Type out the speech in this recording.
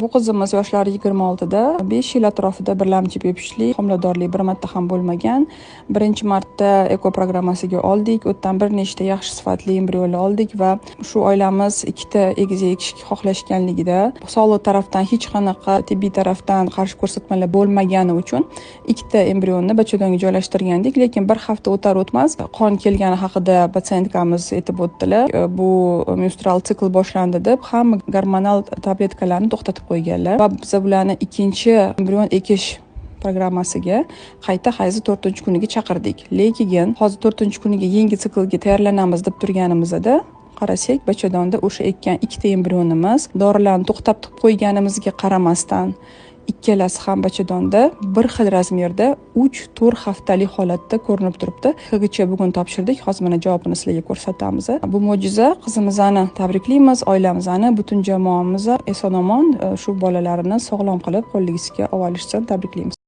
Bu qizimiz yoshlari 26da, 5 yil atrofida birlamchi bepushtlik, homiladorlik bir marta ham bo'lmagan. Birinchi marta eko programmasiga oldik. O'tdan bir nechta yaxshi sifatli embrionlar oldik va shu oilamiz ikkita egizak xohlashganligida, sog'liq tarafdan hech qanaqa tibbiy tarafdan qarshi ko'rsatmalar bo'lmagani uchun ikkita embrionni bachadonga joylashtirgandik, lekin bir hafta o'tar o'tmas qon kelgani haqida patsientkamiz aytib o'tdilar. Bu menstrual sikl boshlandi deb hamma gormonal tabletkalarni to'xtatib qo'yganlar va biz ularni ikkinchi embrion ekish programmasiga qayta hayzi 4-kuniga chaqirdik. Lekin hozir 4-kuniga yangi siklga tayyorlanamiz deb turganimizda qarasak, bachadonda o'sha ekkan ikkita embrionimiz dorilarni to'xtatib qo'yganimizga qaramasdan ikkalasi ham bachadonda bir xil razmerda 3-4 haftalik holatda ko'rinib turibdi. Haligacha bugun topshirdik. Hozir mana javobini sizlarga ko'rsatamiz. Bu mo'jiza. Qizimizni tabriklaymiz, oilamizni, butun jamoamizni eson-omon shu bolalarini sog'lom qilib qo'lligisiga olishdan tabriklaymiz.